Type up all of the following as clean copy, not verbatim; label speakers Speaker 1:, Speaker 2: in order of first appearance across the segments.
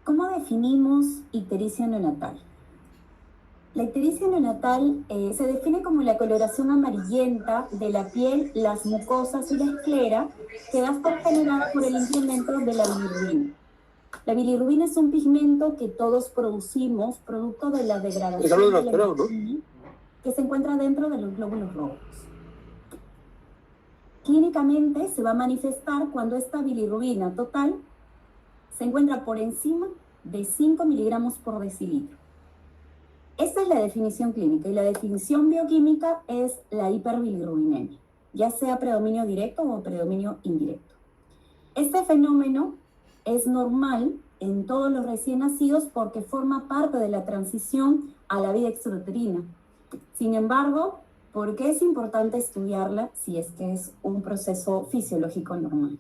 Speaker 1: ¿Cómo definimos ictericia neonatal? La ictericia neonatal se define como la coloración amarillenta de la piel, las mucosas y la esclera que va a estar generada por el incremento de la bilirrubina. La bilirrubina es un pigmento que todos producimos producto de la degradación de la hemoglobina que se encuentra dentro de los glóbulos rojos. Clínicamente se va a manifestar cuando esta bilirrubina total se encuentra por encima de 5 miligramos por decilitro. Esta es la definición clínica y la definición bioquímica es la hiperbilirrubinemia, ya sea predominio directo o predominio indirecto. Este fenómeno es normal en todos los recién nacidos porque forma parte de la transición a la vida extrauterina. Sin embargo, ¿por qué es importante estudiarla si es que es un proceso fisiológico normal?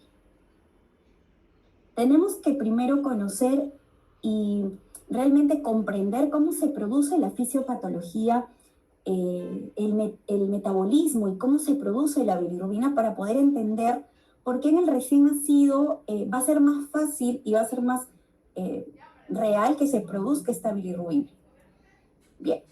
Speaker 1: Tenemos que primero conocer y realmente comprender cómo se produce la fisiopatología, el metabolismo y cómo se produce la bilirrubina para poder entender por qué en el recién nacido va a ser más fácil y va a ser más real que se produzca esta bilirrubina. Bien.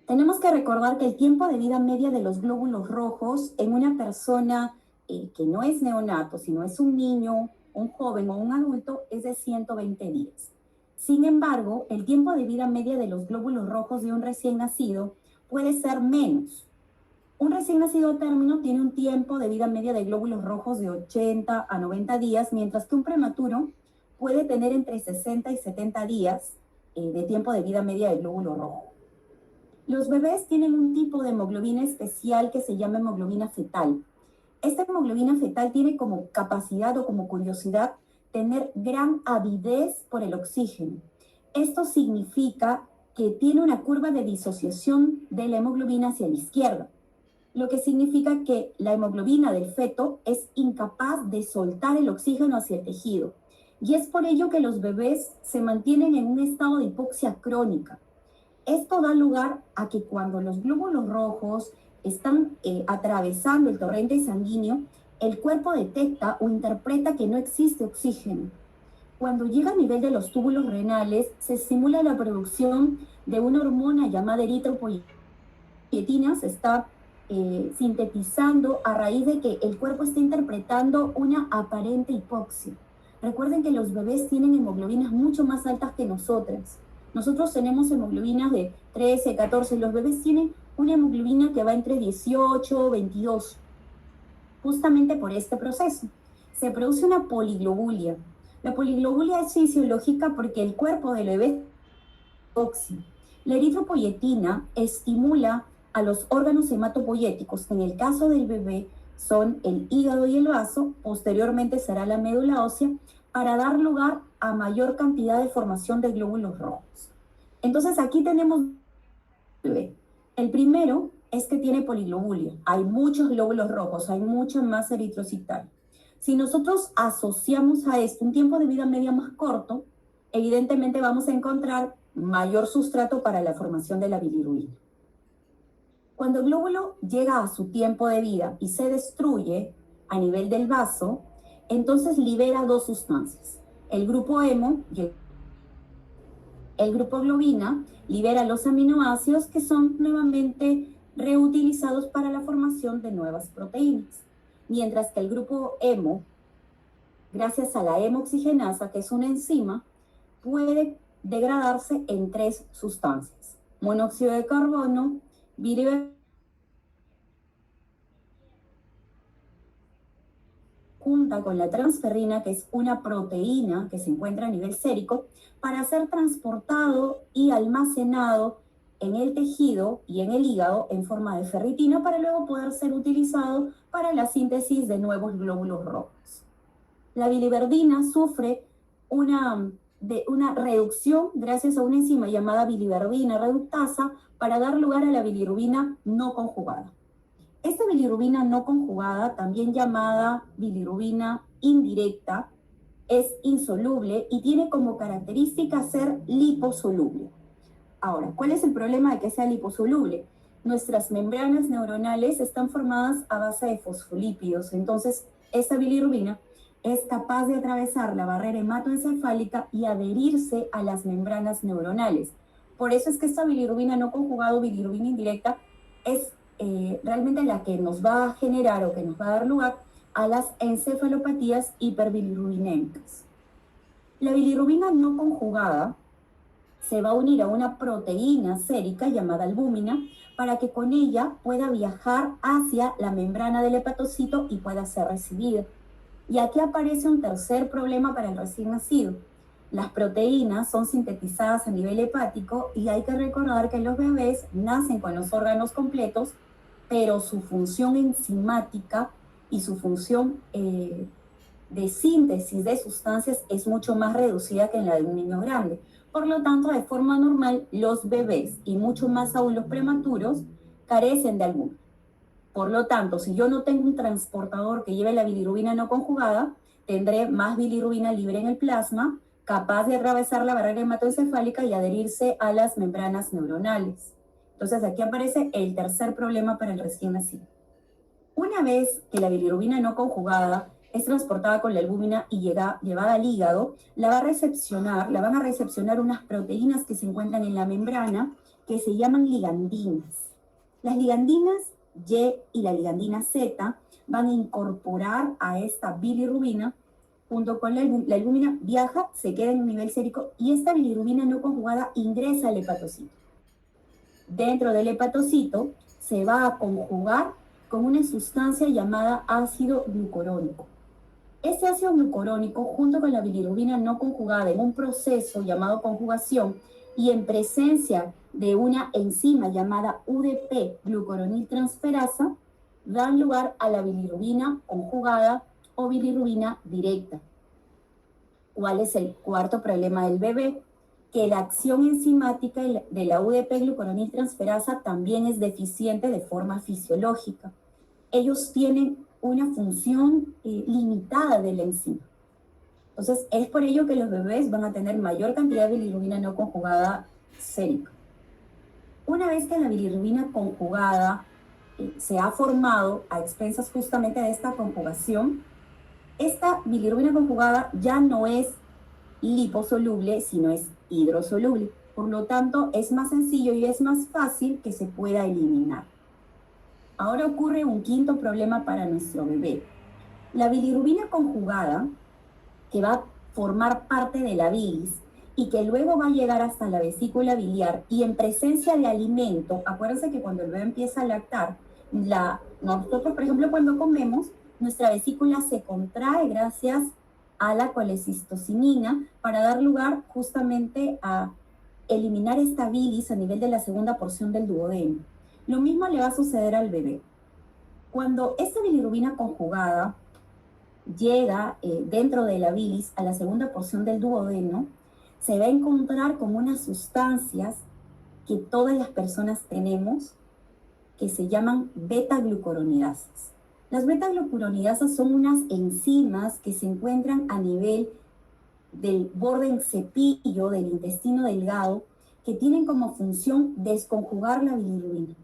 Speaker 1: Tenemos que recordar que el tiempo de vida media de los glóbulos rojos en una persona que no es neonato, sino es un niño, un joven o un adulto, es de 120 días. Sin embargo, el tiempo de vida media de los glóbulos rojos de un recién nacido puede ser menos. Un recién nacido a término tiene un tiempo de vida media de glóbulos rojos de 80 a 90 días, mientras que un prematuro puede tener entre 60 y 70 días de tiempo de vida media de glóbulo rojo. Los bebés tienen un tipo de hemoglobina especial que se llama hemoglobina fetal. Esta hemoglobina fetal tiene como capacidad o como curiosidad tener gran avidez por el oxígeno. Esto significa que tiene una curva de disociación de la hemoglobina hacia la izquierda, lo que significa que la hemoglobina del feto es incapaz de soltar el oxígeno hacia el tejido. Y es por ello que los bebés se mantienen en un estado de hipoxia crónica. Esto da lugar a que cuando los glóbulos rojos están atravesando el torrente sanguíneo, el cuerpo detecta o interpreta que no existe oxígeno. Cuando llega a nivel de los túbulos renales, se estimula la producción de una hormona llamada eritropoyetina, se está sintetizando a raíz de que el cuerpo está interpretando una aparente hipoxia. Recuerden que los bebés tienen hemoglobinas mucho más altas que nosotras. Nosotros tenemos hemoglobinas de 13, 14, los bebés tienen una hemoglobina que va entre 18 y 22. Justamente por este proceso se produce una poliglobulia. La poliglobulia es fisiológica porque el cuerpo del bebé es hipoxia. La eritropoyetina estimula a los órganos hematopoyéticos, que en el caso del bebé son el hígado y el vaso, posteriormente será la médula ósea, para dar lugar a mayor cantidad de formación de glóbulos rojos. Entonces aquí tenemos el primero es que tiene poliglobulia. Hay muchos glóbulos rojos, hay mucha masa eritrocital. Si nosotros asociamos a esto un tiempo de vida media más corto, evidentemente vamos a encontrar mayor sustrato para la formación de la bilirrubina. Cuando el glóbulo llega a su tiempo de vida y se destruye a nivel del vaso, entonces libera dos sustancias. El grupo hemo y el grupo globina libera los aminoácidos que son nuevamente reutilizados para la formación de nuevas proteínas. Mientras que el grupo hemo, gracias a la hemoxigenasa, que es una enzima, puede degradarse en tres sustancias: monóxido de carbono, bilirrubina, junta con la transferrina, que es una proteína que se encuentra a nivel sérico, para ser transportado y almacenado en el tejido y en el hígado en forma de ferritina para luego poder ser utilizado para la síntesis de nuevos glóbulos rojos. La biliverdina sufre una reducción gracias a una enzima llamada biliverdina reductasa para dar lugar a la bilirrubina no conjugada. Esta bilirrubina no conjugada, también llamada bilirrubina indirecta, es insoluble y tiene como característica ser liposoluble. Ahora, ¿cuál es el problema de que sea liposoluble? Nuestras membranas neuronales están formadas a base de fosfolípidos, entonces esta bilirrubina es capaz de atravesar la barrera hematoencefálica y adherirse a las membranas neuronales. Por eso es que esta bilirrubina no conjugada o bilirrubina indirecta es realmente la que nos va a generar o que nos va a dar lugar a las encefalopatías hiperbilirrubinémicas. La bilirrubina no conjugada se va a unir a una proteína sérica llamada albúmina para que con ella pueda viajar hacia la membrana del hepatocito y pueda ser recibida. Y aquí aparece un tercer problema para el recién nacido. Las proteínas son sintetizadas a nivel hepático y hay que recordar que los bebés nacen con los órganos completos, pero su función enzimática y su función de síntesis de sustancias es mucho más reducida que en la de un niño grande. Por lo tanto, de forma normal, los bebés y mucho más aún los prematuros carecen de alguno. Por lo tanto, si yo no tengo un transportador que lleve la bilirrubina no conjugada, tendré más bilirrubina libre en el plasma, capaz de atravesar la barrera hematoencefálica y adherirse a las membranas neuronales. Entonces, aquí aparece el tercer problema para el recién nacido. Una vez que la bilirrubina no conjugada es transportada con la albúmina y llevada al hígado, van a recepcionar unas proteínas que se encuentran en la membrana que se llaman ligandinas. Las ligandinas Y y la ligandina Z van a incorporar a esta bilirrubina junto con la albúmina, viaja, se queda en un nivel sérico y esta bilirrubina no conjugada ingresa al hepatocito. Dentro del hepatocito se va a conjugar con una sustancia llamada ácido glucurónico. Este ácido glucurónico, junto con la bilirrubina no conjugada en un proceso llamado conjugación y en presencia de una enzima llamada UDP, glucuroniltransferasa, dan lugar a la bilirrubina conjugada o bilirrubina directa. ¿Cuál es el cuarto problema del bebé? Que la acción enzimática de la UDP glucuroniltransferasa también es deficiente de forma fisiológica. Ellos tienen una función limitada de la enzima. Entonces, es por ello que los bebés van a tener mayor cantidad de bilirrubina no conjugada sérica. Una vez que la bilirrubina conjugada se ha formado a expensas justamente de esta conjugación, esta bilirrubina conjugada ya no es liposoluble, sino es hidrosoluble. Por lo tanto, es más sencillo y es más fácil que se pueda eliminar. Ahora ocurre un quinto problema para nuestro bebé. La bilirrubina conjugada, que va a formar parte de la bilis y que luego va a llegar hasta la vesícula biliar y en presencia de alimento, acuérdense que cuando el bebé empieza a lactar, nosotros, por ejemplo, cuando comemos, nuestra vesícula se contrae gracias a la colecistocinina para dar lugar justamente a eliminar esta bilis a nivel de la segunda porción del duodeno. Lo mismo le va a suceder al bebé. Cuando esta bilirrubina conjugada llega dentro de la bilis a la segunda porción del duodeno, se va a encontrar con unas sustancias que todas las personas tenemos que se llaman beta-glucuronidasas. Las beta-glucuronidasas son unas enzimas que se encuentran a nivel del borde en cepillo del intestino delgado que tienen como función desconjugar la bilirrubina.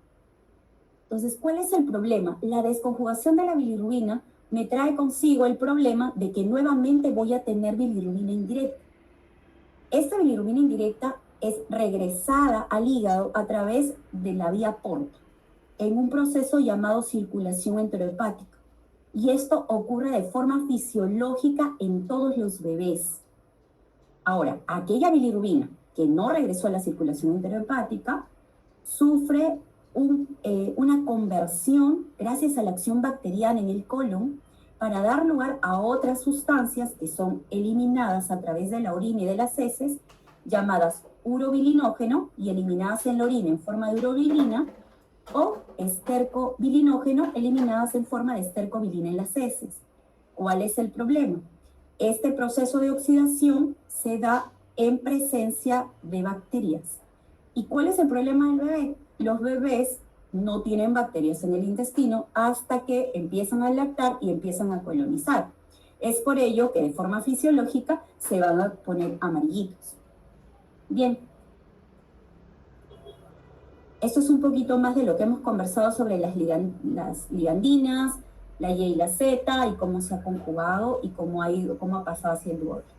Speaker 1: Entonces, ¿cuál es el problema? La desconjugación de la bilirrubina me trae consigo el problema de que nuevamente voy a tener bilirrubina indirecta. Esta bilirrubina indirecta es regresada al hígado a través de la vía porta, en un proceso llamado circulación enterohepática. Y esto ocurre de forma fisiológica en todos los bebés. Ahora, aquella bilirrubina que no regresó a la circulación enterohepática sufre una conversión gracias a la acción bacteriana en el colon para dar lugar a otras sustancias que son eliminadas a través de la orina y de las heces, llamadas urobilinógeno y eliminadas en la orina en forma de urobilina, o estercobilinógeno eliminadas en forma de estercobilina en las heces. ¿Cuál es el problema? Este proceso de oxidación se da en presencia de bacterias. ¿Y cuál es el problema del bebé? Los bebés no tienen bacterias en el intestino hasta que empiezan a lactar y empiezan a colonizar. Es por ello que de forma fisiológica se van a poner amarillitos. Bien, esto es un poquito más de lo que hemos conversado sobre las ligandinas, la Y y la Z, y cómo se ha conjugado y cómo ha pasado hacia el duodeno.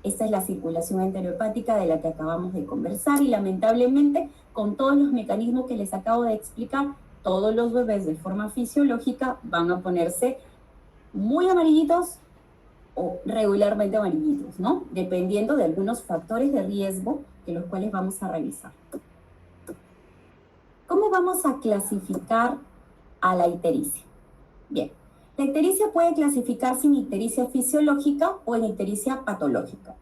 Speaker 1: Esta es la circulación enterohepática de la que acabamos de conversar y lamentablemente con todos los mecanismos que les acabo de explicar, todos los bebés de forma fisiológica van a ponerse muy amarillitos o regularmente amarillitos, ¿no? Dependiendo de algunos factores de riesgo de los cuales vamos a revisar. ¿Cómo vamos a clasificar a la ictericia? Bien, la ictericia puede clasificarse en ictericia fisiológica o en ictericia patológica.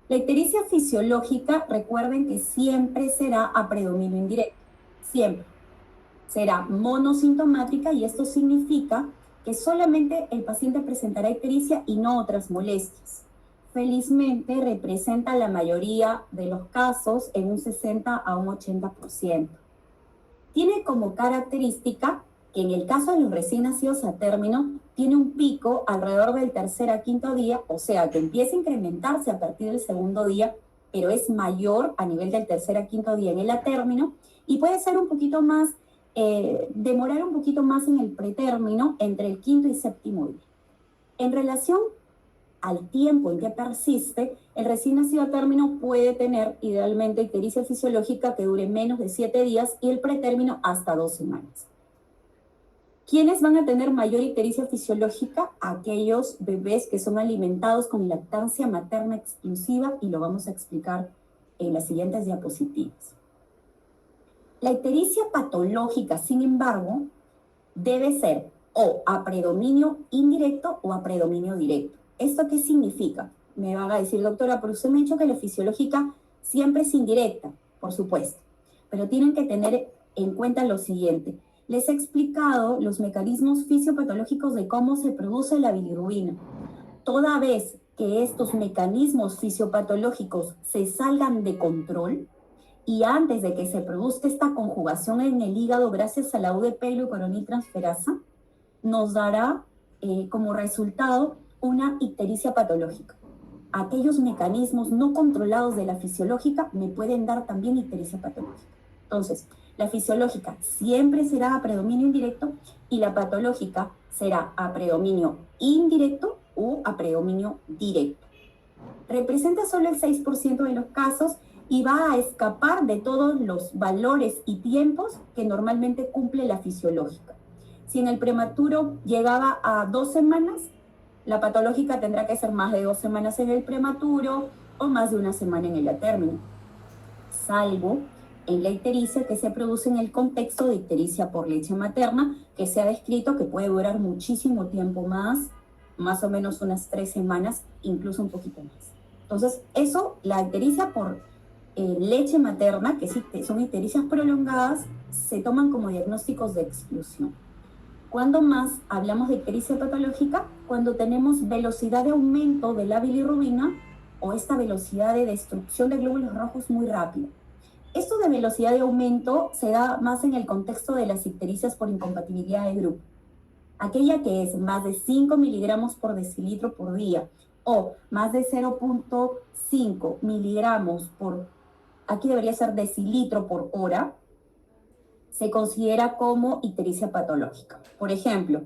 Speaker 1: La ictericia fisiológica, recuerden que siempre será a predominio indirecto, siempre. Será monosintomática y esto significa que solamente el paciente presentará ictericia y no otras molestias. Felizmente representa la mayoría de los casos en un 60 a un 80%. Tiene como característica que en el caso de los recién nacidos a término, tiene un pico alrededor del tercer a quinto día, o sea, que empieza a incrementarse a partir del segundo día, pero es mayor a nivel del tercer a quinto día en el a término, y puede ser un poquito más, demorar un poquito más en el pretérmino entre el quinto y séptimo día. En relación al tiempo en que persiste, el recién nacido a término puede tener idealmente ictericia fisiológica que dure menos de 7 días y el pretérmino hasta 2 semanas. ¿Quiénes van a tener mayor ictericia fisiológica? Aquellos bebés que son alimentados con lactancia materna exclusiva, y lo vamos a explicar en las siguientes diapositivas. La ictericia patológica, sin embargo, debe ser o a predominio indirecto o a predominio directo. ¿Esto qué significa? Me van a decir, doctora, pero usted me ha dicho que la fisiológica siempre es indirecta, por supuesto, pero tienen que tener en cuenta lo siguiente. Les he explicado los mecanismos fisiopatológicos de cómo se produce la bilirrubina. Toda vez que estos mecanismos fisiopatológicos se salgan de control y antes de que se produzca esta conjugación en el hígado gracias a la UDP y glucuroniltransferasa, nos dará como resultado una ictericia patológica. Aquellos mecanismos no controlados de la fisiológica me pueden dar también ictericia patológica. Entonces, la fisiológica siempre será a predominio indirecto y la patológica será a predominio indirecto o a predominio directo. Representa solo el 6% de los casos y va a escapar de todos los valores y tiempos que normalmente cumple la fisiológica. Si en el prematuro llegaba a 2 semanas, la patológica tendrá que ser más de 2 semanas en el prematuro o más de 1 semana en el a término, salvo en la ictericia que se produce en el contexto de ictericia por leche materna, que se ha descrito que puede durar muchísimo tiempo más o menos unas 3 semanas, incluso un poquito más. Entonces, eso, la ictericia por leche materna, que son ictericias prolongadas, se toman como diagnósticos de exclusión. ¿Cuándo más hablamos de ictericia patológica? Cuando tenemos velocidad de aumento de la bilirrubina o esta velocidad de destrucción de glóbulos rojos muy rápida. Esto de velocidad de aumento se da más en el contexto de las ictericias por incompatibilidad de grupo. Aquella que es más de 5 miligramos por decilitro por día o más de 0.5 miligramos por, aquí debería ser decilitro por hora, se considera como ictericia patológica. Por ejemplo,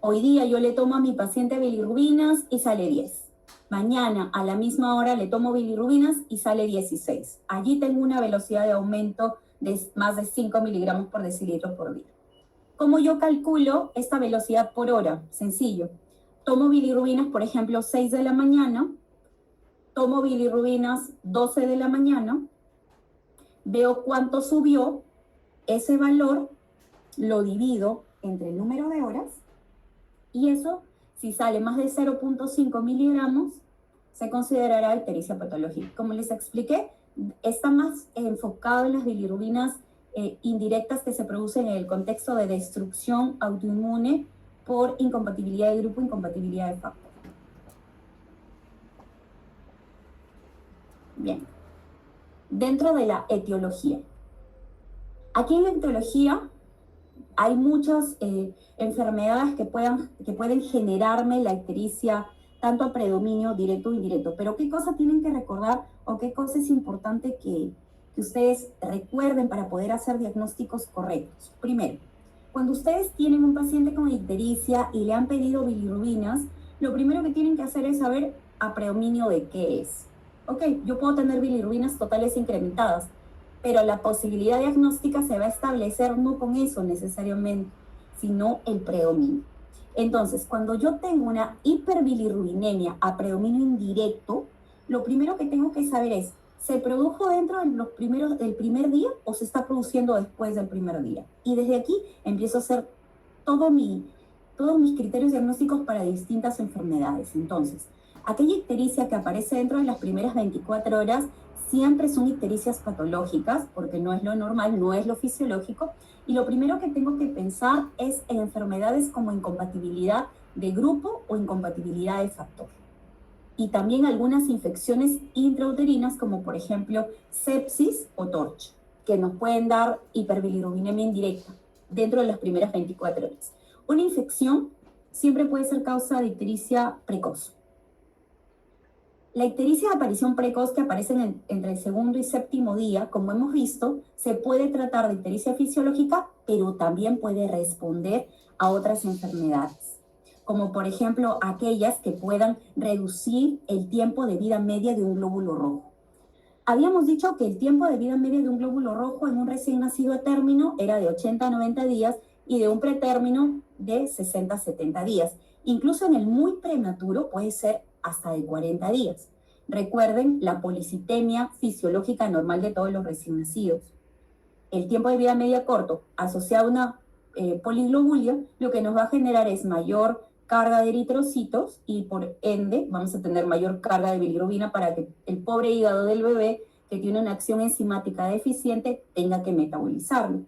Speaker 1: hoy día yo le tomo a mi paciente bilirrubinas y sale 10. Mañana a la misma hora le tomo bilirrubinas y sale 16. Allí tengo una velocidad de aumento de más de 5 miligramos por decilitro por día. ¿Cómo yo calculo esta velocidad por hora? Sencillo. Tomo bilirrubinas, por ejemplo, 6 de la mañana, tomo bilirrubinas 12 de la mañana, veo cuánto subió, ese valor lo divido entre el número de horas y eso, si sale más de 0.5 miligramos, se considerará ictericia patológica. Como les expliqué, está más enfocado en las bilirrubinas indirectas que se producen en el contexto de destrucción autoinmune por incompatibilidad de grupo, incompatibilidad de factor. Bien. Dentro de la etiología. Aquí en la etiología hay muchas enfermedades que pueden generarme la ictericia tanto a predominio directo o indirecto. Pero ¿qué cosa tienen que recordar o qué cosa es importante que ustedes recuerden para poder hacer diagnósticos correctos? Primero, Cuando ustedes tienen un paciente con ictericia y le han pedido bilirrubinas, lo primero que tienen que hacer es saber a predominio de qué es. Ok, yo puedo tener bilirrubinas totales incrementadas, pero la posibilidad diagnóstica se va a establecer no con eso necesariamente, sino el predominio. Entonces, cuando yo tengo una hiperbilirrubinemia a predominio indirecto, lo primero que tengo que saber es, ¿se produjo dentro del primer día o se está produciendo después del primer día? Y desde aquí empiezo a hacer todos mis criterios diagnósticos para distintas enfermedades. Entonces, aquella ictericia que aparece dentro de las primeras 24 horas siempre son ictericias patológicas, porque no es lo normal, no es lo fisiológico, y lo primero que tengo que pensar es en enfermedades como incompatibilidad de grupo o incompatibilidad de factor. Y también algunas infecciones intrauterinas, como por ejemplo sepsis o TORCH, que nos pueden dar hiperbilirrubinemia indirecta dentro de las primeras 24 horas. Una infección siempre puede ser causa de ictericia precoz. La ictericia de aparición precoz que aparece entre el segundo y séptimo día, como hemos visto, se puede tratar de ictericia fisiológica, pero también puede responder a otras enfermedades, como por ejemplo aquellas que puedan reducir el tiempo de vida media de un glóbulo rojo. Habíamos dicho que el tiempo de vida media de un glóbulo rojo en un recién nacido a término era de 80 a 90 días y de un pretérmino de 60 a 70 días. Incluso en el muy prematuro puede ser hasta de 40 días. Recuerden la policitemia fisiológica normal de todos los recién nacidos. El tiempo de vida media corto asociado a una poliglobulia, lo que nos va a generar es mayor carga de eritrocitos y por ende vamos a tener mayor carga de bilirrubina para que el pobre hígado del bebé que tiene una acción enzimática deficiente tenga que metabolizarlo.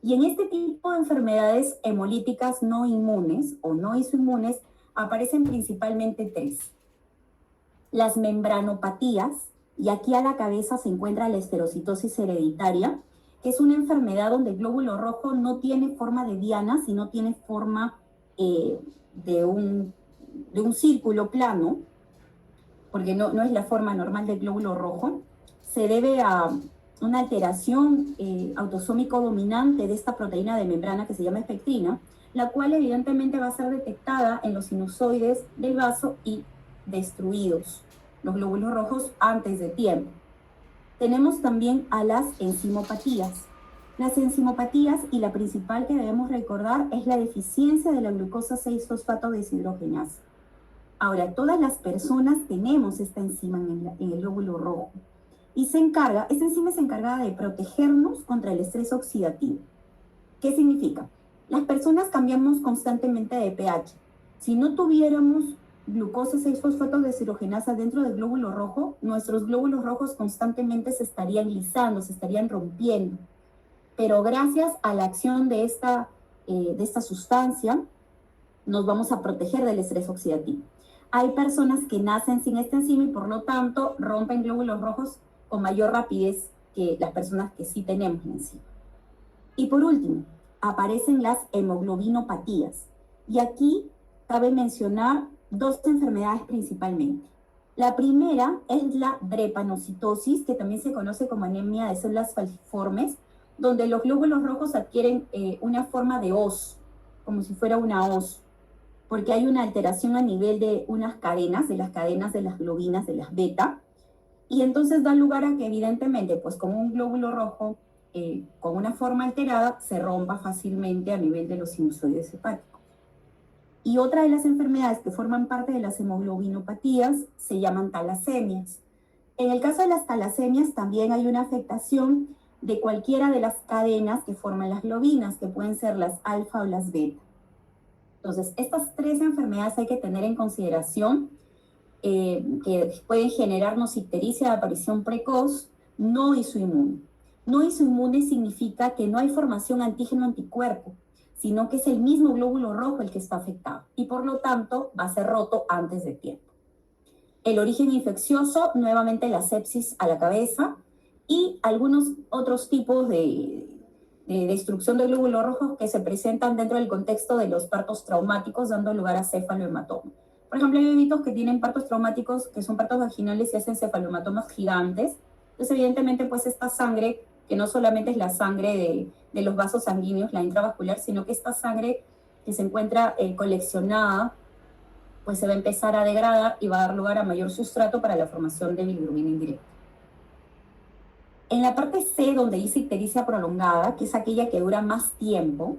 Speaker 1: Y en este tipo de enfermedades hemolíticas no inmunes o no isoinmunes aparecen principalmente tres. Las membranopatías, y aquí a la cabeza se encuentra la esferocitosis hereditaria, que es una enfermedad donde el glóbulo rojo no tiene forma de diana, sino tiene forma de un círculo plano, porque no es la forma normal del glóbulo rojo. Se debe a una alteración autosómico dominante de esta proteína de membrana que se llama espectrina, la cual evidentemente va a ser detectada en los sinusoides del vaso y destruidos los glóbulos rojos antes de tiempo. Tenemos también a las enzimopatías. Las enzimopatías, y la principal que debemos recordar, es la deficiencia de la glucosa 6-fosfato deshidrogenasa. Ahora, todas las personas tenemos esta enzima en el glóbulo rojo. Y esta enzima es encargada de protegernos contra el estrés oxidativo. ¿Qué significa? Las personas cambiamos constantemente de pH. Si no tuviéramos glucosa 6-fosfato deshidrogenasa dentro del glóbulo rojo, nuestros glóbulos rojos constantemente se estarían lisando, se estarían rompiendo. Pero gracias a la acción de esta sustancia, nos vamos a proteger del estrés oxidativo. Hay personas que nacen sin esta enzima y por lo tanto rompen glóbulos rojos con mayor rapidez que las personas que sí tenemos la enzima. Y por último, aparecen las hemoglobinopatías. Y aquí cabe mencionar dos enfermedades principalmente. La primera es la drepanocitosis, que también se conoce como anemia de células falciformes, donde los glóbulos rojos adquieren una forma de hoz, como si fuera una hoz, porque hay una alteración a nivel de unas cadenas, de las globinas, de las beta, y entonces da lugar a que evidentemente, pues como un glóbulo rojo con una forma alterada, se rompa fácilmente a nivel de los sinusoides hepáticos. Y otra de las enfermedades que forman parte de las hemoglobinopatías se llaman talasemias. En el caso de las talasemias también hay una afectación de cualquiera de las cadenas que forman las globinas, que pueden ser las alfa o las beta. Entonces, estas tres enfermedades hay que tener en consideración, que pueden generarnos ictericia de aparición precoz no isoinmune. No isoinmune significa que no hay formación antígeno-anticuerpo, sino que es el mismo glóbulo rojo el que está afectado y por lo tanto va a ser roto antes de tiempo. El origen infeccioso, nuevamente la sepsis a la cabeza y algunos otros tipos de destrucción de glóbulos rojos que se presentan dentro del contexto de los partos traumáticos, dando lugar a cefalohematoma. Por ejemplo, hay bebitos que tienen partos traumáticos, que son partos vaginales y hacen cefalomatomas gigantes. Entonces, evidentemente, pues esta sangre que no solamente es la sangre de los vasos sanguíneos, la intravascular, sino que esta sangre que se encuentra coleccionada, pues se va a empezar a degradar y va a dar lugar a mayor sustrato para la formación de bilirrubina indirecta. En la parte C, donde dice ictericia prolongada, que es aquella que dura más tiempo,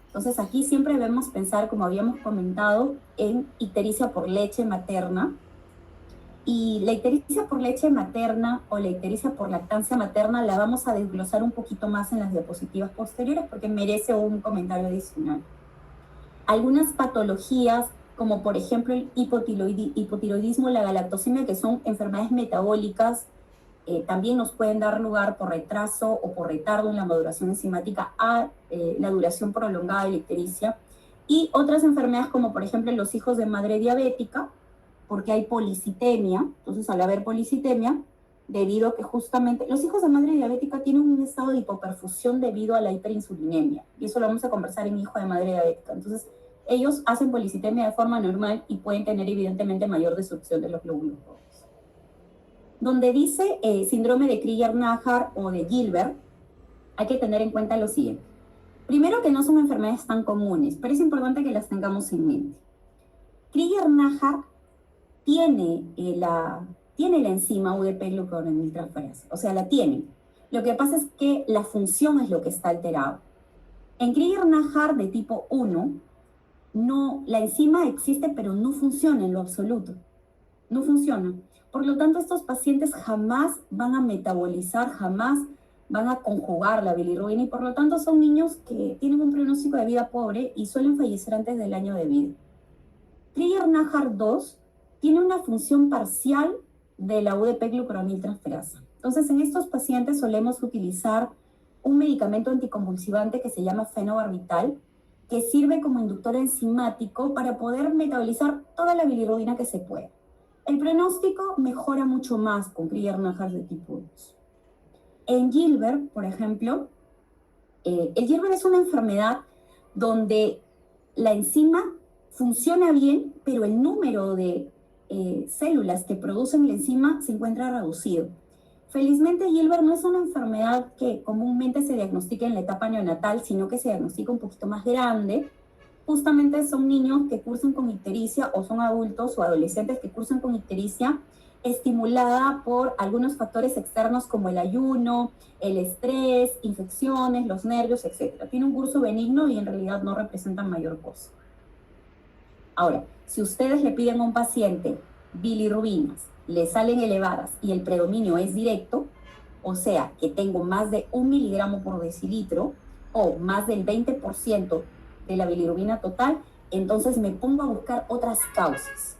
Speaker 1: entonces aquí siempre debemos pensar, como habíamos comentado, en ictericia por leche materna. Y la ictericia por leche materna o la ictericia por lactancia materna la vamos a desglosar un poquito más en las diapositivas posteriores porque merece un comentario adicional. Algunas patologías, como por ejemplo el hipotiroidismo, la galactosemia, que son enfermedades metabólicas, también nos pueden dar lugar por retraso o por retardo en la maduración enzimática a la duración prolongada de la ictericia. Y otras enfermedades como por ejemplo los hijos de madre diabética, porque hay policitemia. Entonces al haber policitemia, debido a que justamente los hijos de madre diabética tienen un estado de hipoperfusión debido a la hiperinsulinemia. Y eso lo vamos a conversar en hijo de madre diabética. Entonces ellos hacen policitemia de forma normal y pueden tener evidentemente mayor destrucción de los glóbulos rojos. Donde dice síndrome de Krieger-Najjar o de Gilbert, hay que tener en cuenta lo siguiente. Primero, que no son enfermedades tan comunes, pero es importante que las tengamos en mente. Krieger-Najjar tiene la enzima UDP-glucoroniltransferasa, o sea, la tiene. Lo que pasa es que la función es lo que está alterado. En Krieger-Najjar de tipo 1, la enzima existe, pero no funciona en lo absoluto. No funciona. Por lo tanto, estos pacientes jamás van a metabolizar, jamás van a conjugar la bilirrubina y por lo tanto son niños que tienen un pronóstico de vida pobre y suelen fallecer antes del año de vida. Krieger-Najjar 2 tiene una función parcial de la UDP-glucoroniltransferasa. Entonces, en estos pacientes solemos utilizar un medicamento anticonvulsivante que se llama fenobarbital, que sirve como inductor enzimático para poder metabolizar toda la bilirrubina que se pueda. El pronóstico mejora mucho más con Krieger-Najjar de tipo 2. En Gilbert, por ejemplo, el Gilbert es una enfermedad donde la enzima funciona bien, pero el número de células que producen la enzima se encuentra reducido. Felizmente, Gilbert no es una enfermedad que comúnmente se diagnostica en la etapa neonatal, sino que se diagnostica un poquito más grande. Justamente son niños que cursan con ictericia o son adultos o adolescentes que cursan con ictericia estimulada por algunos factores externos como el ayuno, el estrés, infecciones, los nervios, etc. Tiene un curso benigno y en realidad no representa mayor cosa. Ahora, si ustedes le piden a un paciente bilirrubinas, le salen elevadas y el predominio es directo, o sea, que tengo más de 1 miligramo por decilitro o más del 20% de la bilirrubina total, entonces me pongo a buscar otras causas.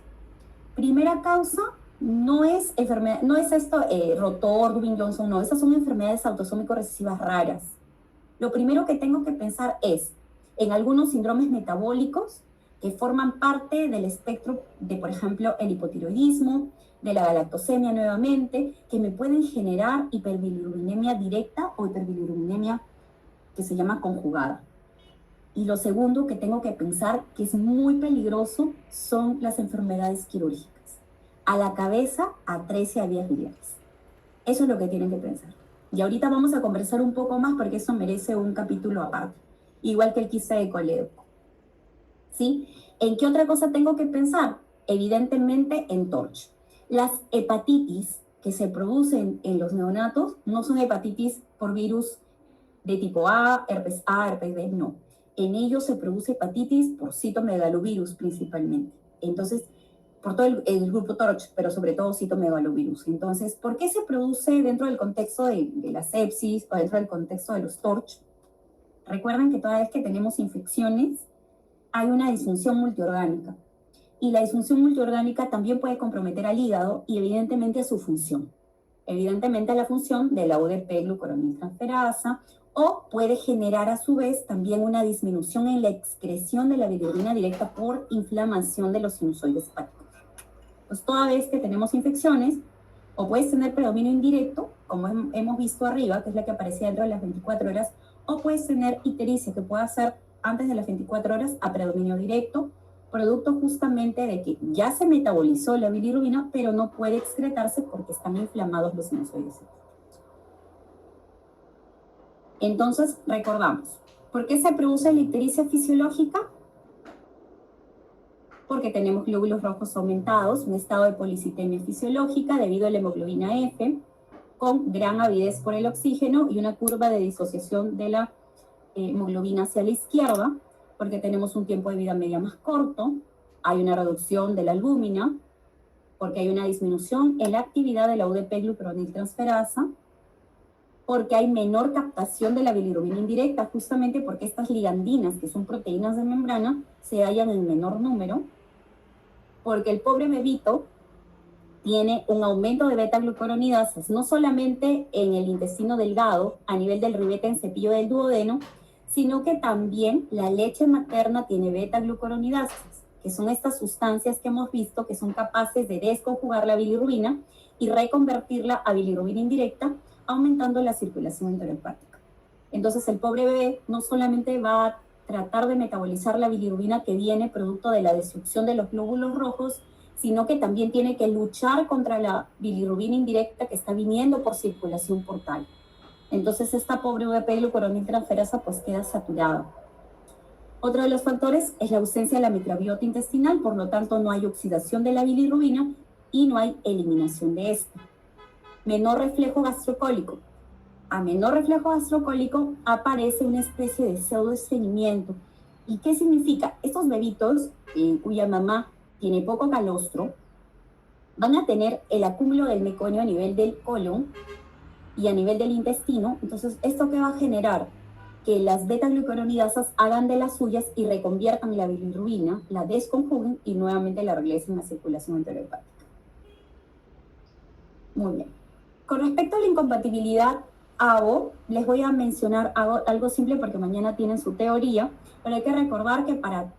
Speaker 1: Primera causa no es enfermedad, no es esto, rotor, Dubin-Johnson, no, esas son enfermedades autosómico recesivas raras. Lo primero que tengo que pensar es en algunos síndromes metabólicos que forman parte del espectro de, por ejemplo, el hipotiroidismo, de la galactosemia nuevamente, que me pueden generar hiperbilirubinemia directa o hiperbilirubinemia que se llama conjugada. Y lo segundo que tengo que pensar, que es muy peligroso, son las enfermedades quirúrgicas. A la cabeza, atresia a vías biliares. Eso es lo que tienen que pensar. Y ahorita vamos a conversar un poco más porque eso merece un capítulo aparte. Igual que el quiste de colédoco. ¿Sí? ¿En qué otra cosa tengo que pensar? Evidentemente en TORCH. Las hepatitis que se producen en los neonatos no son hepatitis por virus de tipo A, herpes B, no. En ellos se produce hepatitis por citomegalovirus principalmente. Entonces, por todo el grupo TORCH, pero sobre todo citomegalovirus. Entonces, ¿por qué se produce dentro del contexto de la sepsis o dentro del contexto de los TORCH? Recuerden que toda vez que tenemos infecciones, hay una disfunción multiorgánica. Y la disfunción multiorgánica también puede comprometer al hígado y evidentemente a su función. Evidentemente a la función de la UDP-glucoroniltransferasa, o puede generar a su vez también una disminución en la excreción de la bilirrubina directa por inflamación de los sinusoides hepáticos. Pues toda vez que tenemos infecciones, o puedes tener predominio indirecto, como hemos visto arriba, que es la que aparecía dentro de las 24 horas, o puedes tener ictericia, que puede ser antes de las 24 horas a predominio directo, producto justamente de que ya se metabolizó la bilirrubina, pero no puede excretarse porque están inflamados los sinusoides hepáticos. Entonces, recordamos, ¿por qué se produce la ictericia fisiológica? Porque tenemos glóbulos rojos aumentados, un estado de policitemia fisiológica debido a la hemoglobina F, con gran avidez por el oxígeno y una curva de disociación de la hemoglobina hacia la izquierda, porque tenemos un tiempo de vida media más corto, hay una reducción de la albúmina, porque hay una disminución en la actividad de la UDP-glucuroniltransferasa, porque hay menor captación de la bilirrubina indirecta, justamente porque estas ligandinas, que son proteínas de membrana, se hallan en menor número, porque el pobre bebito tiene un aumento de beta-glucuronidasas, no solamente en el intestino delgado, a nivel del ribete en cepillo del duodeno, sino que también la leche materna tiene beta-glucuronidasas, que son estas sustancias que hemos visto que son capaces de desconjugar la bilirrubina y reconvertirla a bilirrubina indirecta, aumentando la circulación enterohepática. Entonces el pobre bebé no solamente va a tratar de metabolizar la bilirrubina que viene producto de la destrucción de los glóbulos rojos, sino que también tiene que luchar contra la bilirrubina indirecta que está viniendo por circulación portal. Entonces esta pobre UDP-glucuroniltransferasa pues queda saturada. Otro de los factores es la ausencia de la microbiota intestinal, por lo tanto no hay oxidación de la bilirrubina y no hay eliminación de esta. Menor reflejo gastrocólico. A menor reflejo gastrocólico aparece una especie de pseudoestreñimiento. ¿Y qué significa? Estos bebitos, cuya mamá tiene poco calostro, van a tener el acúmulo del meconio a nivel del colon y a nivel del intestino. Entonces, ¿esto qué va a generar? Que las beta-glucuronidasas hagan de las suyas y reconviertan la bilirrubina, la desconjuguen y nuevamente la regresen a la circulación enterohepática. Muy bien. Con respecto a la incompatibilidad AO, les voy a mencionar algo simple porque mañana tienen su teoría, pero hay que recordar que para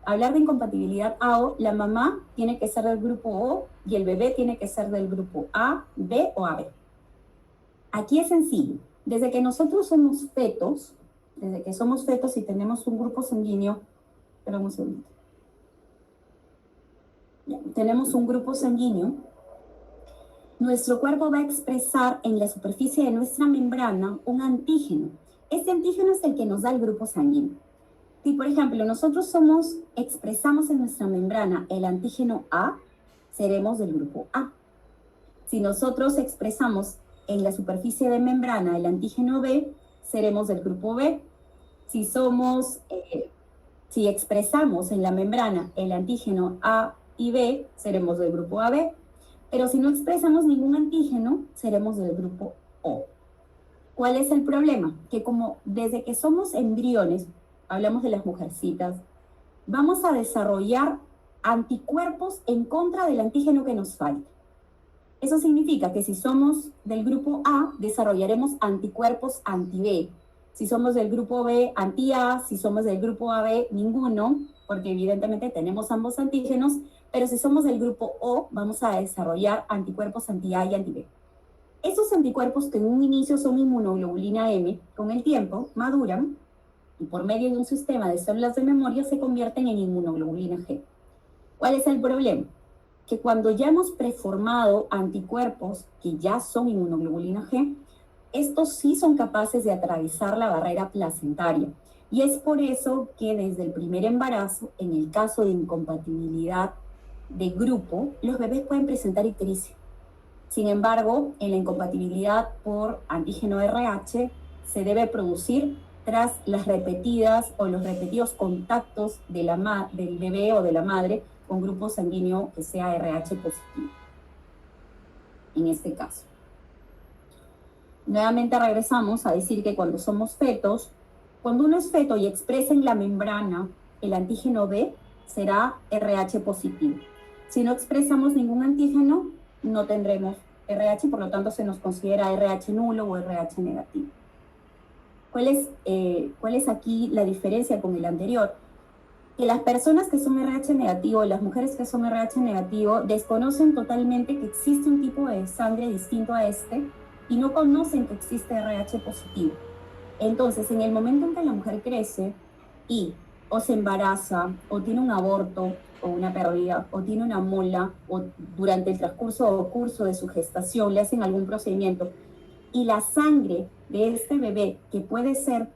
Speaker 1: hablar de incompatibilidad AO, la mamá tiene que ser del grupo O y el bebé tiene que ser del grupo A, B o AB. Aquí es sencillo. Desde que nosotros somos fetos, y tenemos un grupo sanguíneo, espera un segundo. Ya, tenemos un grupo sanguíneo, nuestro cuerpo va a expresar en la superficie de nuestra membrana un antígeno. Este antígeno es el que nos da el grupo sanguíneo. Si, por ejemplo, nosotros expresamos en nuestra membrana el antígeno A, seremos del grupo A. Si nosotros expresamos en la superficie de membrana el antígeno B, seremos del grupo B. Si expresamos en la membrana el antígeno A y B, seremos del grupo AB. Pero si no expresamos ningún antígeno, seremos del grupo O. ¿Cuál es el problema? Que como desde que somos embriones, hablamos de las mujercitas, vamos a desarrollar anticuerpos en contra del antígeno que nos falta. Eso significa que si somos del grupo A, desarrollaremos anticuerpos anti-B. Si somos del grupo B, anti-A. Si somos del grupo AB, ninguno, porque evidentemente tenemos ambos antígenos. Pero si somos del grupo O, vamos a desarrollar anticuerpos anti-A y anti-B. Estos anticuerpos, que en un inicio son inmunoglobulina M, con el tiempo maduran y por medio de un sistema de células de memoria se convierten en inmunoglobulina G. ¿Cuál es el problema? Que cuando ya hemos preformado anticuerpos que ya son inmunoglobulina G, estos sí son capaces de atravesar la barrera placentaria. Y es por eso que desde el primer embarazo, en el caso de incompatibilidad de grupo, los bebés pueden presentar ictericia. Sin embargo, en la incompatibilidad por antígeno RH se debe producir tras las repetidas o los repetidos contactos de del bebé o de la madre con grupo sanguíneo que sea RH positivo, en este caso. Nuevamente regresamos a decir que cuando somos fetos, cuando uno es feto y expresa en la membrana el antígeno B, será RH positivo. Si no expresamos ningún antígeno, no tendremos RH, por lo tanto se nos considera RH nulo o RH negativo. ¿Cuál es aquí la diferencia con el anterior? Que las personas que son RH negativo, las mujeres que son RH negativo, desconocen totalmente que existe un tipo de sangre distinto a este y no conocen que existe RH positivo. Entonces, en el momento en que la mujer crece y o se embaraza, o tiene un aborto, o una pérdida, o tiene una mola, o durante el transcurso o curso de su gestación le hacen algún procedimiento, y la sangre de este bebé, que puede ser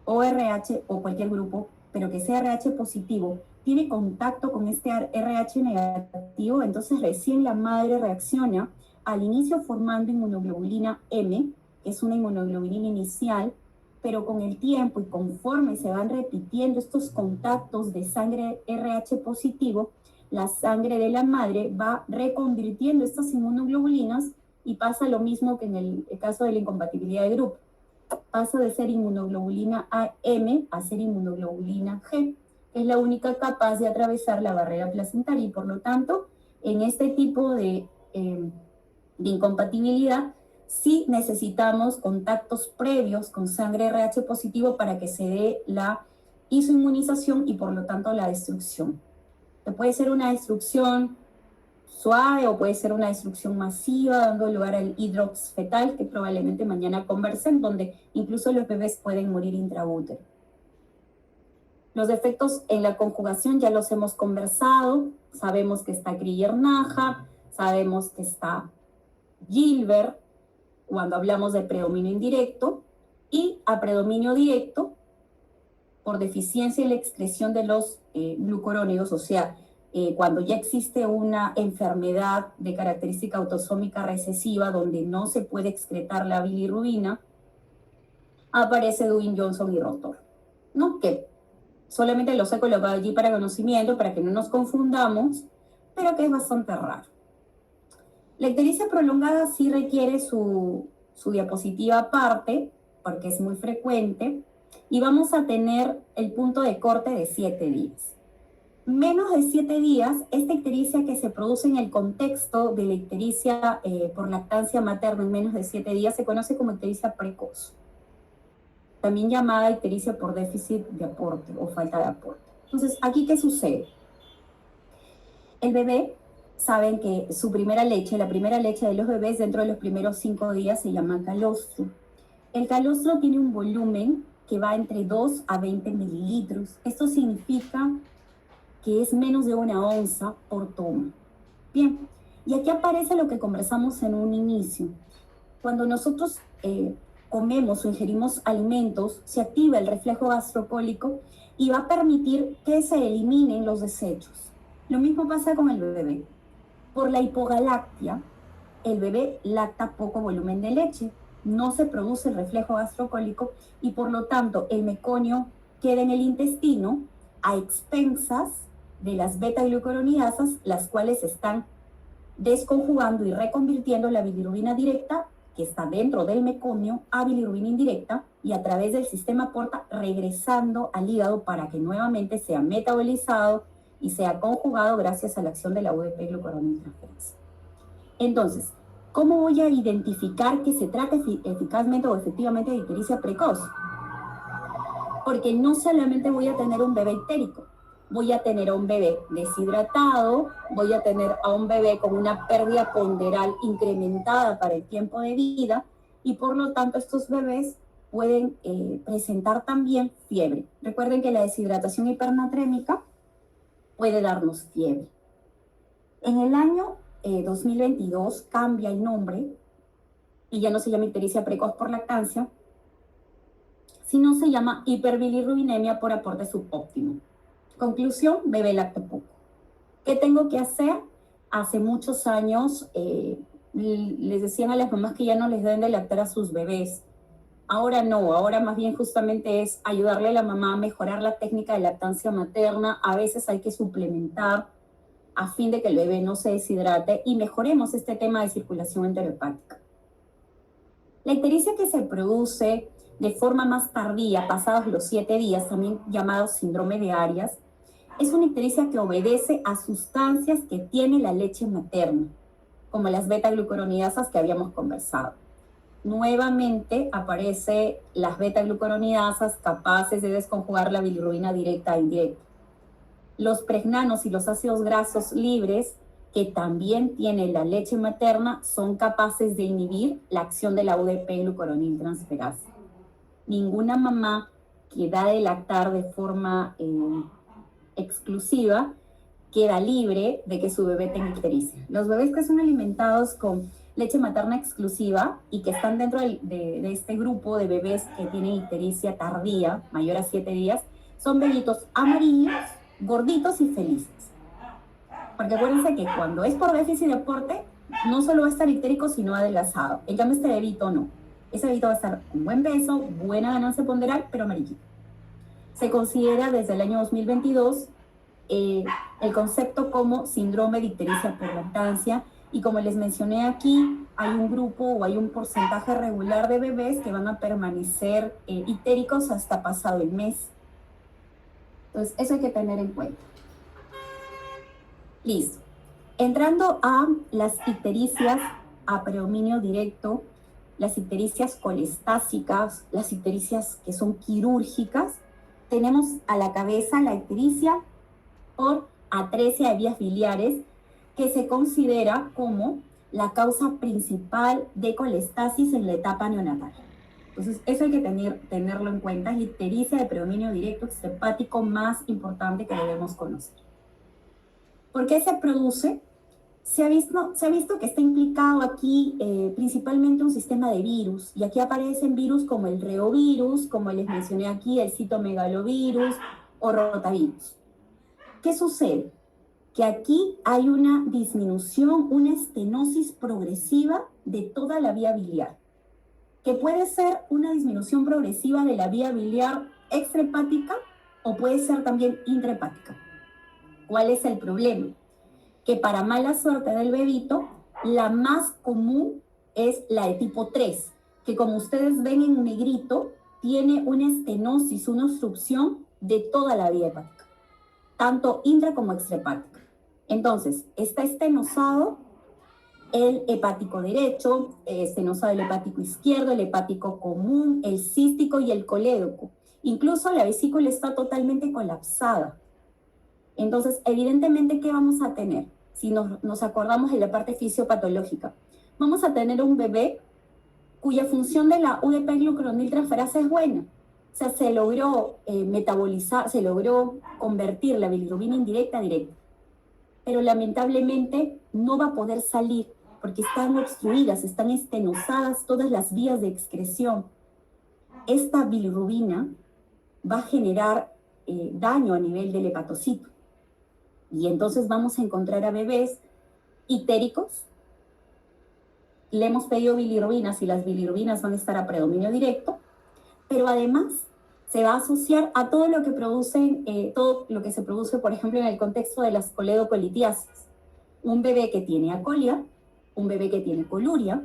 Speaker 1: ORH o cualquier grupo, pero que sea RH positivo, tiene contacto con este RH negativo, entonces recién la madre reacciona al inicio formando inmunoglobulina M, que es una inmunoglobulina inicial, pero con el tiempo y conforme se van repitiendo estos contactos de sangre RH positivo, la sangre de la madre va reconvirtiendo estas inmunoglobulinas y pasa lo mismo que en el caso de la incompatibilidad de grupo. Pasa de ser inmunoglobulina AM a ser inmunoglobulina G, que es la única capaz de atravesar la barrera placentaria y por lo tanto, en este tipo de incompatibilidad, sí necesitamos contactos previos con sangre RH positivo para que se dé la isoinmunización y por lo tanto la destrucción. Puede ser una destrucción suave o puede ser una destrucción masiva, dando lugar al hidrox fetal, que probablemente mañana conversen, donde incluso los bebés pueden morir intraútero. Los efectos en la conjugación ya los hemos conversado, sabemos que está Krüger-Naja, sabemos que está Gilbert, cuando hablamos de predominio indirecto, y a predominio directo, por deficiencia en la excreción de los glucurónidos, o sea, cuando ya existe una enfermedad de característica autosómica recesiva donde no se puede excretar la bilirrubina, aparece Dwayne Johnson y Rotor, ¿no? Que solamente los he colocado allí para conocimiento, para que no nos confundamos, pero que es bastante raro. La ictericia prolongada sí requiere su diapositiva aparte, porque es muy frecuente, y vamos a tener el punto de corte de 7 días. Menos de 7 días, esta ictericia que se produce en el contexto de la ictericia por lactancia materna en menos de 7 días se conoce como ictericia precoz, también llamada ictericia por déficit de aporte o falta de aporte. Entonces, ¿aquí qué sucede? El bebé, saben que su primera leche, la primera leche de los bebés dentro de los primeros 5 días se llama calostro. El calostro tiene un volumen que va entre 2 a 20 mililitros. Esto significa que es menos de 1 onza por toma. Bien, y aquí aparece lo que conversamos en un inicio. Cuando nosotros comemos o ingerimos alimentos, se activa el reflejo gastropólico y va a permitir que se eliminen los desechos. Lo mismo pasa con el bebé. Por la hipogalactia, el bebé lacta poco volumen de leche, no se produce el reflejo gastrocólico y por lo tanto el meconio queda en el intestino a expensas de las beta-glucuronidasas, las cuales están desconjugando y reconvirtiendo la bilirrubina directa que está dentro del meconio a bilirrubina indirecta y a través del sistema porta regresando al hígado para que nuevamente sea metabolizado y sea conjugado gracias a la acción de la UDP-glucuronidrogenaasa. Entonces, ¿cómo voy a identificar que se trata eficazmente o efectivamente de ictericia precoz? Porque no solamente voy a tener un bebé ictérico, voy a tener a un bebé deshidratado, voy a tener a un bebé con una pérdida ponderal incrementada para el tiempo de vida y por lo tanto estos bebés pueden presentar también fiebre. Recuerden que la deshidratación hipernatrémica puede darnos fiebre. En el año 2022 cambia el nombre y ya no se llama ictericia precoz por lactancia, sino se llama hiperbilirrubinemia por aporte subóptimo. Conclusión, bebé lacta poco. ¿Qué tengo que hacer? Hace muchos años les decían a las mamás que ya no les deben de lactar a sus bebés. Ahora no, ahora más bien justamente es ayudarle a la mamá a mejorar la técnica de lactancia materna. A veces hay que suplementar a fin de que el bebé no se deshidrate y mejoremos este tema de circulación enterohepática. La ictericia que se produce de forma más tardía, pasados los 7 días, también llamado síndrome de Arias, es una ictericia que obedece a sustancias que tiene la leche materna, como las beta-glucuronidasas que habíamos conversado. Nuevamente aparecen las beta-glucuronidasas capaces de desconjugar la bilirrubina directa e indirecta. Los pregnanos y los ácidos grasos libres que también tiene la leche materna son capaces de inhibir la acción de la UDP-glucuroniltransferasa. Ninguna mamá que da de lactar de forma exclusiva queda libre de que su bebé tenga ictericia. Los bebés que son alimentados con leche materna exclusiva y que están dentro de este grupo de bebés que tienen ictericia tardía, mayor a 7 días, son bebitos amarillos, gorditos y felices. Porque acuérdense que cuando es por déficit de aporte, no solo va a estar ictérico, sino adelgazado. En cambio, este bebito no. Ese bebito va a estar con buen peso, buena ganancia ponderal, pero amarillito. Se considera desde el año 2022 el concepto como síndrome de ictericia por lactancia, y como les mencioné aquí, hay un grupo o hay un porcentaje regular de bebés que van a permanecer ictéricos hasta pasado el mes. Entonces, eso hay que tener en cuenta. Listo. Entrando a las ictericias a predominio directo, las ictericias colestásicas, las ictericias que son quirúrgicas, tenemos a la cabeza la ictericia por atresia de vías biliares, que se considera como la causa principal de colestasis en la etapa neonatal. Entonces, eso hay que tenerlo en cuenta, es la ictericia de predominio directo extrahepático más importante que debemos conocer. ¿Por qué se produce? Se ha visto que está implicado aquí principalmente un sistema de virus, y aquí aparecen virus como el reovirus, como les mencioné aquí, el citomegalovirus o rotavirus. ¿Qué sucede? Que aquí hay una disminución, una estenosis progresiva de toda la vía biliar, que puede ser una disminución progresiva de la vía biliar extrahepática o puede ser también intrahepática. ¿Cuál es el problema? Que para mala suerte del bebito, la más común es la de tipo 3, que como ustedes ven en negrito, tiene una estenosis, una obstrucción de toda la vía hepática, tanto intra como extrahepática. Entonces, está estenosado el hepático derecho, estenosado el hepático izquierdo, el hepático común, el cístico y el colédoco. Incluso la vesícula está totalmente colapsada. Entonces, evidentemente, ¿qué vamos a tener? Si nos acordamos de la parte fisiopatológica, vamos a tener un bebé cuya función de la UDP-glucuroniltransferasa es buena. O sea, se logró metabolizar, se logró convertir la bilirrubina indirecta a directa. Pero lamentablemente no va a poder salir porque están obstruidas, están estenosadas todas las vías de excreción. Esta bilirrubina va a generar daño a nivel del hepatocito. Y entonces vamos a encontrar a bebés ictéricos. Le hemos pedido bilirrubinas y las bilirrubinas van a estar a predominio directo, pero además se va a asociar a todo lo que producen, todo lo que se produce, por ejemplo, en el contexto de las coledocolitiasis. Un bebé que tiene acolia, un bebé que tiene coluria,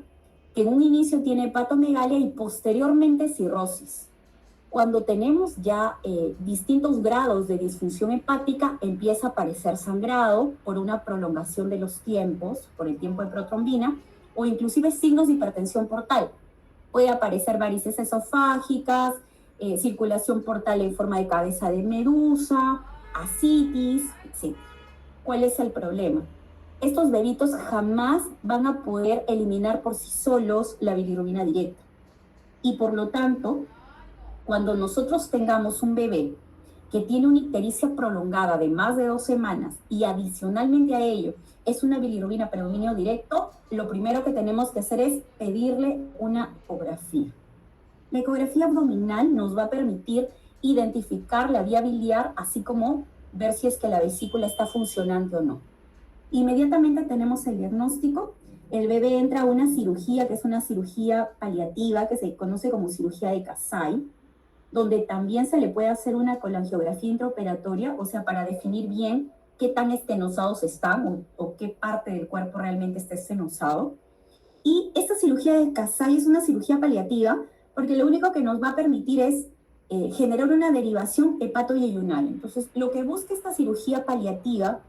Speaker 1: que en un inicio tiene hepatomegalia y posteriormente cirrosis. Cuando tenemos ya distintos grados de disfunción hepática, empieza a aparecer sangrado por una prolongación de los tiempos, por el tiempo de protrombina, o inclusive signos de hipertensión portal. Puede aparecer varices esofágicas, circulación portal en forma de cabeza de medusa, ascitis, etc. ¿Cuál es el problema? Estos bebitos jamás van a poder eliminar por sí solos la bilirrubina directa. Y por lo tanto, cuando nosotros tengamos un bebé que tiene una ictericia prolongada de más de 2 semanas y adicionalmente a ello es una bilirrubina predominio directo, lo primero que tenemos que hacer es pedirle una ecografía. La ecografía abdominal nos va a permitir identificar la vía biliar, así como ver si es que la vesícula está funcionante o no. Inmediatamente tenemos el diagnóstico, el bebé entra a una cirugía que es una cirugía paliativa que se conoce como cirugía de Kasai, donde también se le puede hacer una colangiografía intraoperatoria, o sea, para definir bien qué tan estenosados están o qué parte del cuerpo realmente está estenosado. Y esta cirugía de Kasai es una cirugía paliativa porque lo único que nos va a permitir es generar una derivación hepatoyeyunal. Entonces, lo que busca esta cirugía paliativa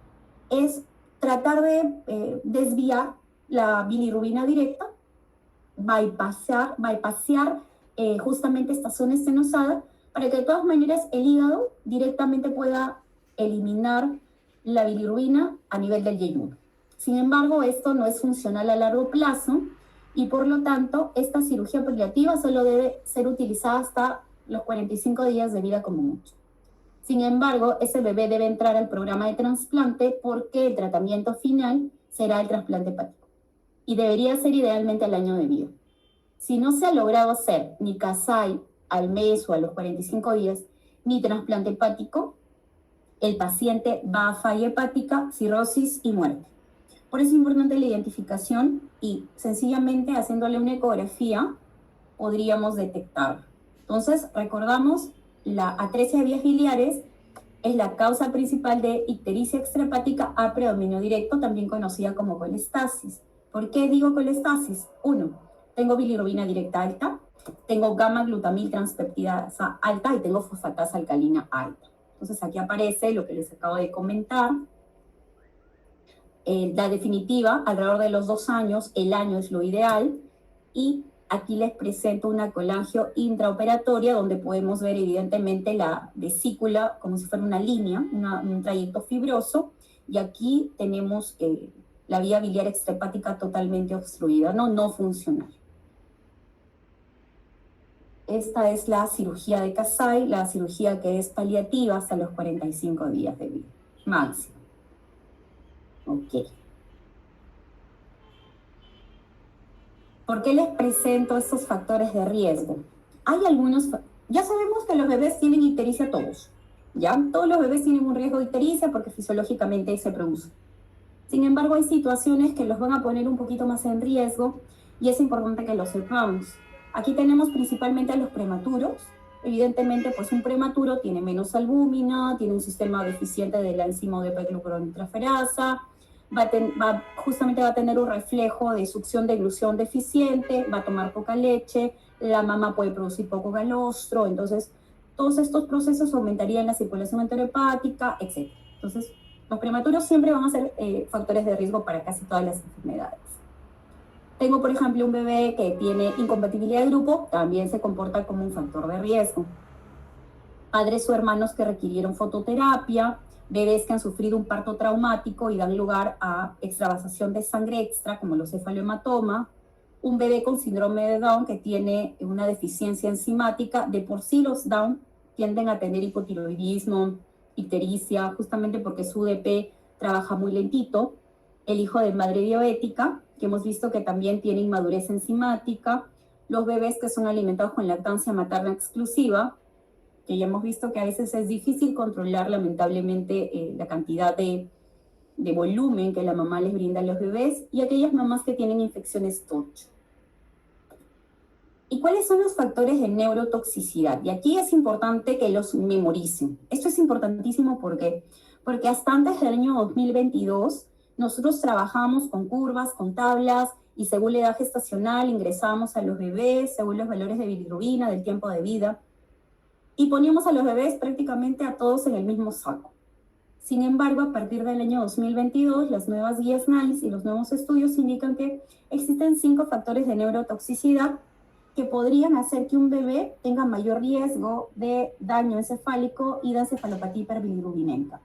Speaker 1: es tratar de desviar la bilirrubina directa, bypassear justamente esta zona estenosada, para que de todas maneras el hígado directamente pueda eliminar la bilirrubina a nivel del yeyuno. Sin embargo, esto no es funcional a largo plazo y por lo tanto esta cirugía paliativa solo debe ser utilizada hasta los 45 días de vida como mucho. Sin embargo, ese bebé debe entrar al programa de trasplante porque el tratamiento final será el trasplante hepático. y debería ser idealmente al año de vida. Si no se ha logrado hacer ni Kasai al mes o a los 45 días, ni trasplante hepático, el paciente va a falla hepática, cirrosis y muerte. Por eso es importante la identificación y sencillamente haciéndole una ecografía podríamos detectar. Entonces, recordamos, la atresia de vías biliares es la causa principal de ictericia extrahepática a predominio directo, también conocida como colestasis. ¿Por qué digo colestasis? 1. Tengo bilirrubina directa alta, tengo gamma-glutamil transpeptidasa alta y tengo fosfatasa alcalina alta. Entonces aquí aparece lo que les acabo de comentar. La definitiva, alrededor de los 2 años, el año es lo ideal, y aquí les presento una colangio intraoperatoria donde podemos ver evidentemente la vesícula como si fuera una línea, un trayecto fibroso, y aquí tenemos la vía biliar extrahepática totalmente obstruida, no funcional. Esta es la cirugía de Kasai, la cirugía que es paliativa hasta los 45 días de vida, máximo. Ok. ¿Por qué les presento estos factores de riesgo? Hay algunos, ya sabemos que los bebés tienen ictericia todos, ¿ya? Todos los bebés tienen un riesgo de ictericia porque fisiológicamente se produce. Sin embargo, hay situaciones que los van a poner un poquito más en riesgo y es importante que lo sepamos. Aquí tenemos principalmente a los prematuros. Evidentemente, pues un prematuro tiene menos albúmina, tiene un sistema deficiente de la enzima de glucurontransferasa, justamente va a tener un reflejo de succión de eglución deficiente, va a tomar poca leche, la mamá puede producir poco galostro, entonces todos estos procesos aumentarían la circulación enterohepática, etc. Entonces, los prematuros siempre van a ser factores de riesgo para casi todas las enfermedades. Tengo, por ejemplo, un bebé que tiene incompatibilidad de grupo, también se comporta como un factor de riesgo. Padres o hermanos que requirieron fototerapia, bebés que han sufrido un parto traumático y dan lugar a extravasación de sangre extra, como los cefalomatomas, un bebé con síndrome de Down que tiene una deficiencia enzimática. De por sí los Down tienden a tener hipotiroidismo, ictericia, justamente porque su UDP trabaja muy lentito. El hijo de madre diabética, que hemos visto que también tiene inmadurez enzimática. Los bebés que son alimentados con lactancia materna exclusiva, que ya hemos visto que a veces es difícil controlar lamentablemente la cantidad de volumen que la mamá les brinda a los bebés, y aquellas mamás que tienen infecciones TORCH. ¿Y cuáles son los factores de neurotoxicidad? Y aquí es importante que los memoricen. Esto es importantísimo porque hasta antes del año 2022 nosotros trabajamos con curvas, con tablas, y según la edad gestacional ingresábamos a los bebés, según los valores de bilirrubina, del tiempo de vida, y poníamos a los bebés prácticamente a todos en el mismo saco. Sin embargo, a partir del año 2022, las nuevas guías NICE y los nuevos estudios indican que existen 5 factores de neurotoxicidad que podrían hacer que un bebé tenga mayor riesgo de daño encefálico y de encefalopatía hiperbilirubinémica.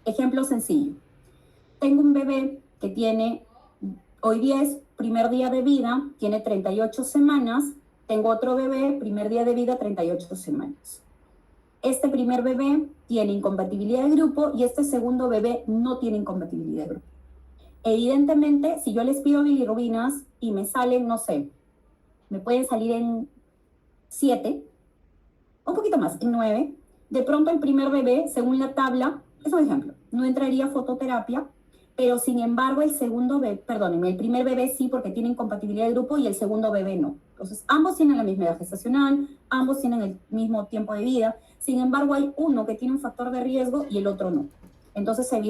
Speaker 1: Ejemplo sencillo. Tengo un bebé que tiene, hoy día es primer día de vida, tiene 38 semanas. Tengo otro bebé, primer día de vida, 38 semanas. Este primer bebé tiene incompatibilidad de grupo y este segundo bebé no tiene incompatibilidad de grupo. Evidentemente, si yo les pido bilirrubinas y me salen, no sé, me pueden salir en 7, un poquito más, en 9, de pronto el primer bebé, según la tabla, es un ejemplo, no entraría a fototerapia, pero sin embargo el segundo bebé, perdónenme, el primer bebé sí porque tiene incompatibilidad de grupo y el segundo bebé no. Entonces, ambos tienen la misma edad gestacional, ambos tienen el mismo tiempo de vida, sin embargo hay uno que tiene un factor de riesgo y el otro no. Entonces, evidentemente,